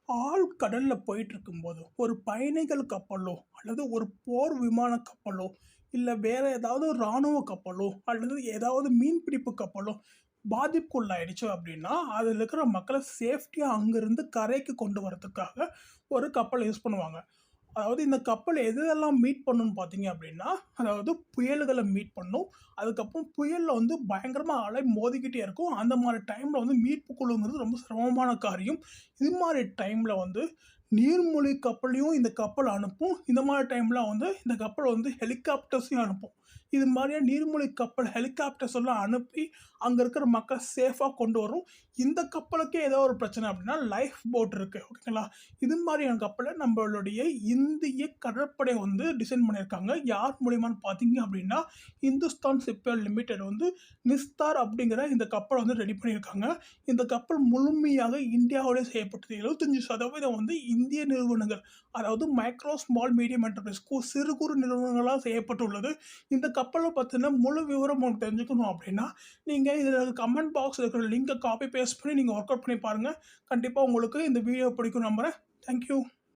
ஆழ்கடலில் போயிட்டு இருக்கும்போது ஒரு பயணிகள் கப்பலோ அல்லது ஒரு போர் விமான கப்பலோ இல்லை வேற ஏதாவது இராணுவ கப்பலோ அல்லது ஏதாவது மீன்பிடிப்பு கப்பலோ பாதிப்புக்குள்ளாயிடுச்சு அப்படின்னா அதில் இருக்கிற மக்களை சேஃப்டியாக அங்கேருந்து கரைக்கு கொண்டு வரதுக்காக ஒரு கப்பலை யூஸ் பண்ணுவாங்க. அதாவது இந்த கப்பல் எதெல்லாம் மீட் பண்ணுன்னு பார்த்தீங்க அப்படின்னா, அதாவது புயல்கள மீட் பண்ணும். அதுக்கப்புறம் புயல்ல வந்து பயங்கரமா அலை மோதிக்கிட்டே இருக்கும். அந்த மாரி டைம்ல வந்து மீட்பு குழுங்கிறது ரொம்ப சிரமமான காரியம். இது மாரி டைம்ல வந்து நீர்மூழ்கி கப்பலையும் இந்த கப்பல் அனுப்பும். இந்த மாரி டைம்ல வந்து இந்த கப்பல் வந்து ஹெலிகாப்டர்ஸையும் அனுப்பும். இது மாரியா நீர்மூழ்கி கப்பல், ஹெலிகாப்டர்ஸ் எல்லாம் அனுப்பி அங்க இருக்கிற மக்கள சேஃபா கொண்டு வரும். இந்த கப்பலுக்கே ஏதோ ஒரு பிரச்சனை அப்படின்னா லைஃப் போட் இருக்கு. ஓகேங்களா? இது மாதிரியான கப்பலை நம்மளுடைய இந்திய கடற்படை வந்து டிசைன் பண்ணியிருக்காங்க. யார் மூலியமான்னு பார்த்தீங்க அப்படின்னா, இந்துஸ்தான் ஷிப்யார்ட் லிமிடெட் வந்து நிஸ்தார் அப்படிங்கிற இந்த கப்பலை வந்து ரெடி பண்ணியிருக்காங்க. இந்த கப்பல் முழுமையாக இந்தியாவிலே செய்யப்பட்டது. 75% வந்து இந்திய நிறுவனங்கள், அதாவது மைக்ரோ, ஸ்மால், மீடியம் என்டர்பிரைஸ் சிறு குறு நிறுவனங்களால் செய்யப்பட்டுள்ளது. இந்த கப்பலை பற்றின முழு விவரம் உங்களுக்கு தெரிஞ்சுக்கணும் அப்படின்னா, நீங்கள் இதில் கமெண்ட் பாக்ஸில் இருக்கிற லிங்கை காப்பி பேஸ்ட் பண்ணி நீங்கள் ஒர்க் அவுட் பண்ணி பாருங்கள். கண்டிப்பாக உங்களுக்கு இந்த வீடியோ பிடிக்கும் நம்புகிறேன். தேங்க்யூ.